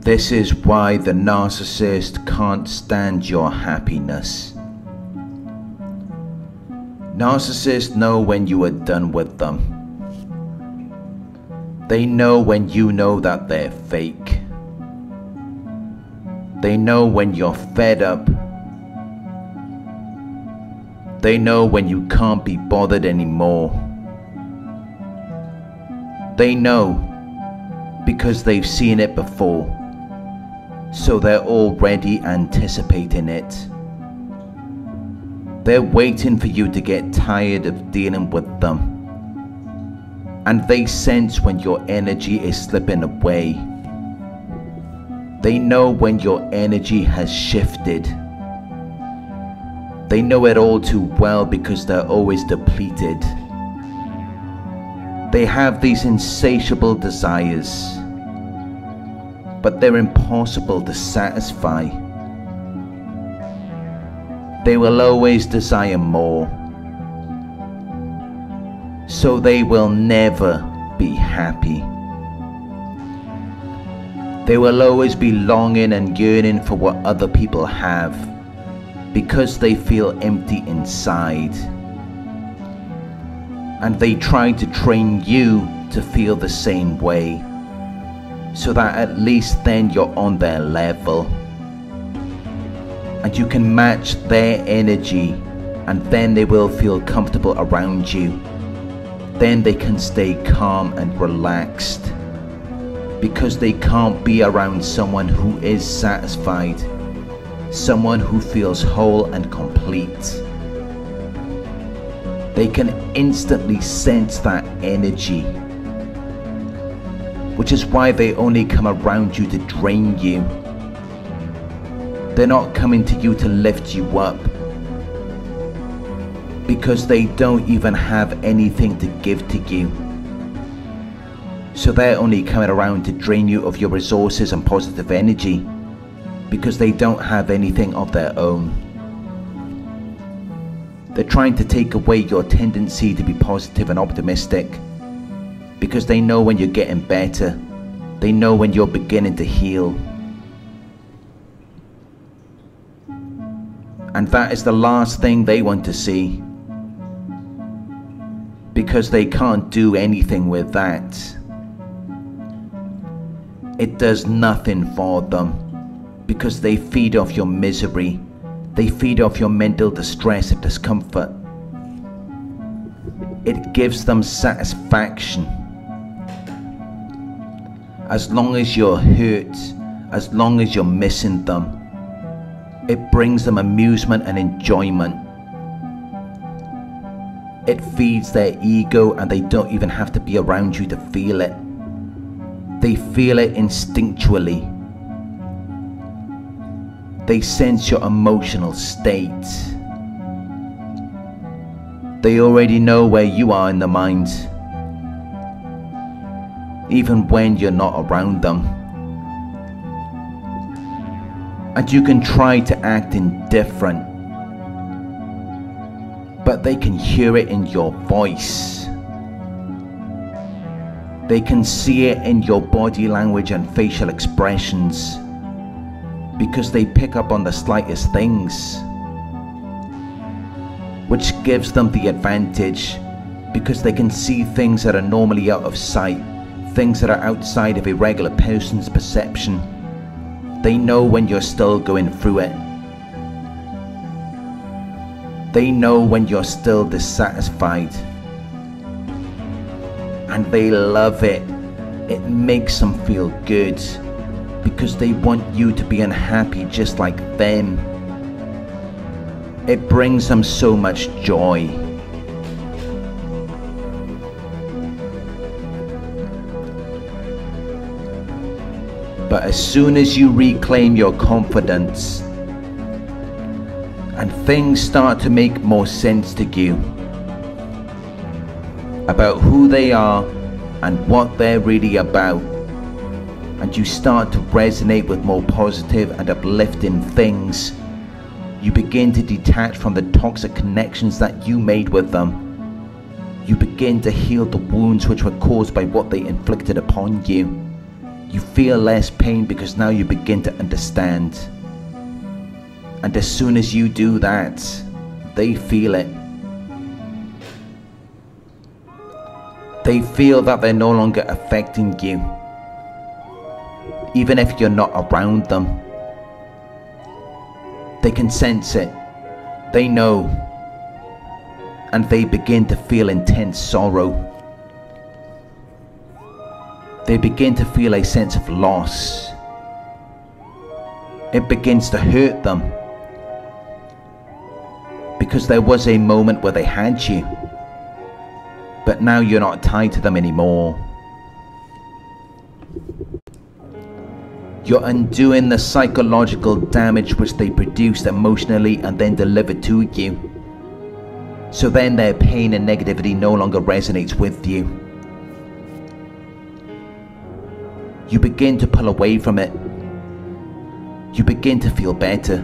This is why the narcissist can't stand your happiness. Narcissists know when you are done with them. They know when you know that they're fake. They know when you're fed up. They know when you can't be bothered anymore. They know because they've seen it before, so they're already anticipating it. They're waiting for you to get tired of dealing with them, and they sense when your energy is slipping away. They know when your energy has shifted. They know it all too well because they're always depleted. They have these insatiable desires, but they're impossible to satisfy. They will always desire more, so they will never be happy. They will always be longing and yearning for what other people have, because they feel empty inside. And they try to train you to feel the same way, so that at least then you're on their level. And you can match their energy, and then they will feel comfortable around you. Then they can stay calm and relaxed, because they can't be around someone who is satisfied, someone who feels whole and complete. They can instantly sense that energy, which is why they only come around you to drain you. They're not coming to you to lift you up, because they don't even have anything to give to you. So they're only coming around to drain you of your resources and positive energy, because they don't have anything of their own. They're trying to take away your tendency to be positive and optimistic, because they know when you're getting better. They know when you're beginning to heal. And that is the last thing they want to see, because they can't do anything with that. It does nothing for them, because they feed off your misery. They feed off your mental distress and discomfort. It gives them satisfaction. As long as you're hurt, as long as you're missing them, it brings them amusement and enjoyment. It feeds their ego, and they don't even have to be around you to feel it. They feel it instinctually. They sense your emotional state. They already know where you are in the mind, even when you're not around them. And you can try to act indifferent, but they can hear it in your voice. They can see it in your body language and facial expressions, because they pick up on the slightest things, which gives them the advantage, because they can see things that are normally out of sight, things that are outside of a regular person's perception. They know when you're still going through it. They know when you're still dissatisfied, and they love it. It makes them feel good, because they want you to be unhappy just like them. It brings them so much joy. But as soon as you reclaim your confidence, and things start to make more sense to you about who they are and what they're really about, and you start to resonate with more positive and uplifting things, you begin to detach from the toxic connections that you made with them. You begin to heal the wounds which were caused by what they inflicted upon you. You feel less pain because now you begin to understand. And as soon as you do that, they feel it. They feel that they're no longer affecting you, even if you're not around them. They can sense it. They know. And they begin to feel intense sorrow. They begin to feel a sense of loss. It begins to hurt them. Because there was a moment where they had you, but now you're not tied to them anymore. You're undoing the psychological damage which they produced emotionally and then delivered to you. So then their pain and negativity no longer resonates with you. You begin to pull away from it. You begin to feel better.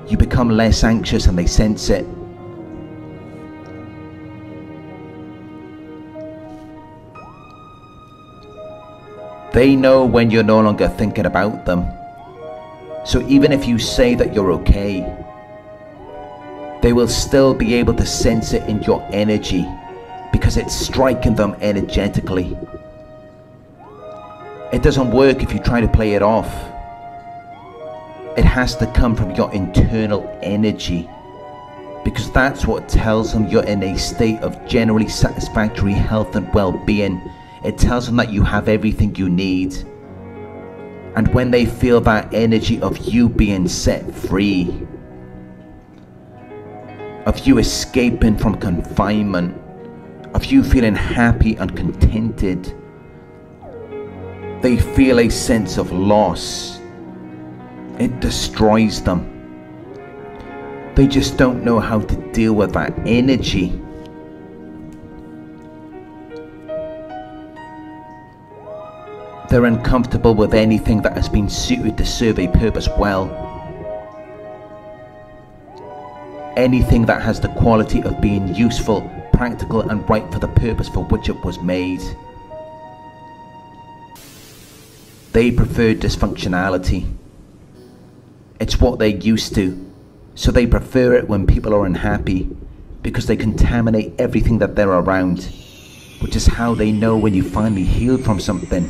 You become less anxious and they sense it. They know when you're no longer thinking about them. So even if you say that you're okay, they will still be able to sense it in your energy because it's striking them energetically. It doesn't work if you try to play it off. It has to come from your internal energy, because that's what tells them you're in a state of generally satisfactory health and well-being. It tells them that you have everything you need. And when they feel that energy of you being set free, of you escaping from confinement, of you feeling happy and contented, they feel a sense of loss. It destroys them. They just don't know how to deal with that energy. They're uncomfortable with anything that has been suited to serve a purpose well. Anything that has the quality of being useful, practical and right for the purpose for which it was made. They prefer dysfunctionality. It's what they're used to, so they prefer it when people are unhappy, because they contaminate everything that they're around, which is how they know when you finally healed from something.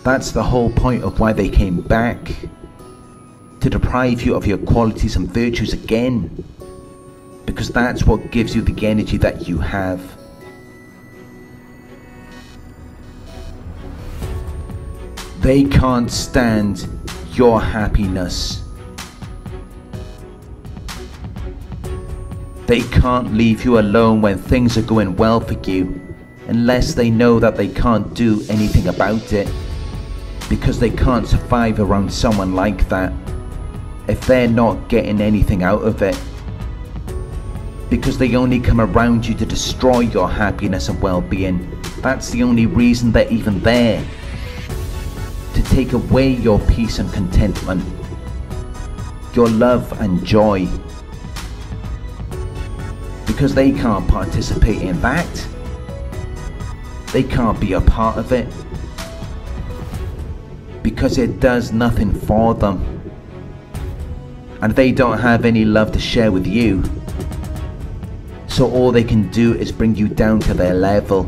That's the whole point of why they came back, to deprive you of your qualities and virtues again, because that's what gives you the energy that you have. They can't stand your happiness. They can't leave you alone when things are going well for you, unless they know that they can't do anything about it, because they can't survive around someone like that if they're not getting anything out of it, because they only come around you to destroy your happiness and well-being. That's the only reason they're even there, to take away your peace and contentment, your love and joy, because they can't participate in that. They can't be a part of it, because it does nothing for them, and they don't have any love to share with you. So all they can do is bring you down to their level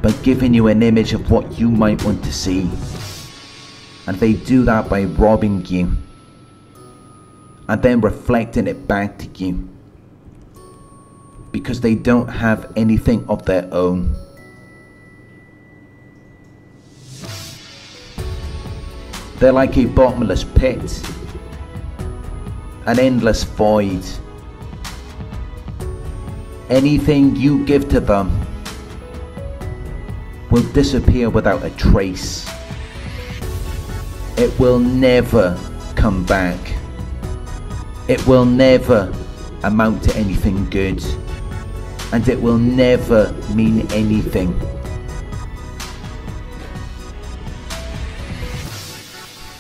by giving you an image of what you might want to see. And they do that by robbing you and then reflecting it back to you, because they don't have anything of their own. They're like a bottomless pit, an endless void. Anything you give to them will disappear without a trace. It will never come back. It will never amount to anything good, and it will never mean anything.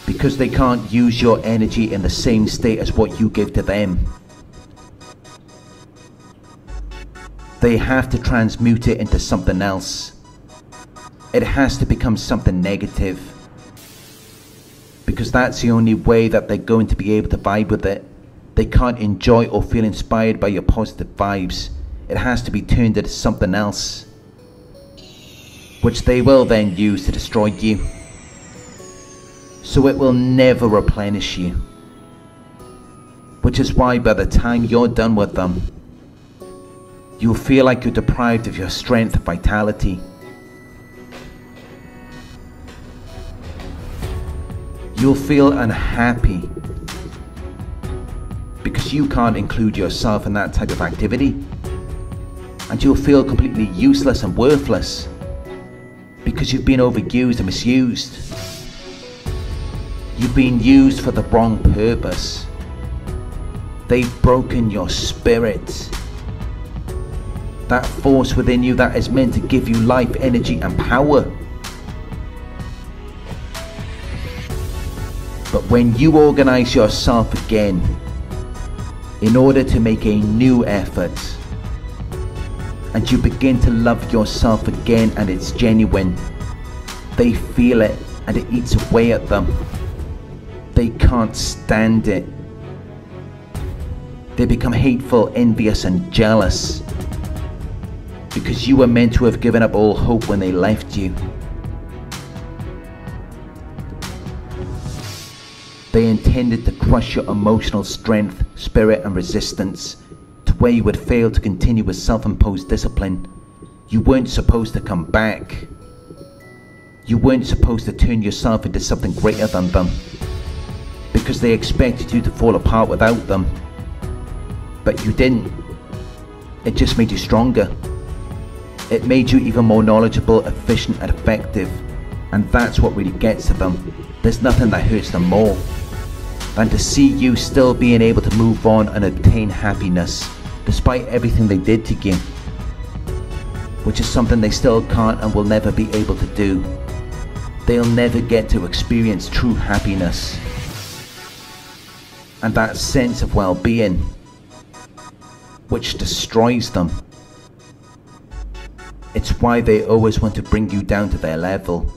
Because they can't use your energy in the same state as what you give to them. They have to transmute it into something else. It has to become something negative, because that's the only way that they're going to be able to vibe with it. They can't enjoy or feel inspired by your positive vibes. It has to be turned into something else, which they will then use to destroy you. So it will never replenish you, which is why by the time you're done with them, you'll feel like you're deprived of your strength and vitality. You'll feel unhappy because you can't include yourself in that type of activity, and you'll feel completely useless and worthless because you've been overused and misused. You've been used for the wrong purpose. They've broken your spirit. That force within you that is meant to give you life, energy and power. But when you organize yourself again in order to make a new effort, and you begin to love yourself again and it's genuine, they feel it and it eats away at them. They can't stand it. They become hateful, envious and jealous because you were meant to have given up all hope when they left you. They intended to crush your emotional strength, spirit and resistance to where you would fail to continue with self-imposed discipline. You weren't supposed to come back. You weren't supposed to turn yourself into something greater than them, because they expected you to fall apart without them. But you didn't. It just made you stronger. It made you even more knowledgeable, efficient and effective. And that's what really gets to them. There's nothing that hurts them more than to see you still being able to move on and obtain happiness despite everything they did to you, which is something they still can't and will never be able to do. They'll never get to experience true happiness and that sense of well-being, which destroys them. It's why they always want to bring you down to their level.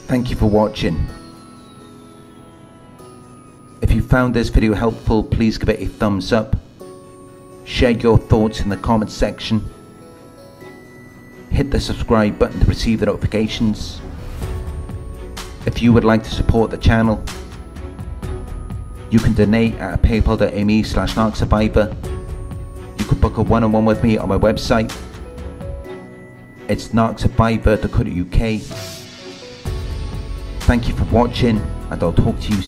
Thank you for watching. If you found this video helpful, please give it a thumbs up. Share your thoughts in the comments section. Hit the subscribe button to receive the notifications. If you would like to support the channel, you can donate at paypal.me/narcsurvivor. You could book a one-on-one with me on my website. It's narcsurvivor.co.uk. Thank you for watching, and I'll talk to you soon.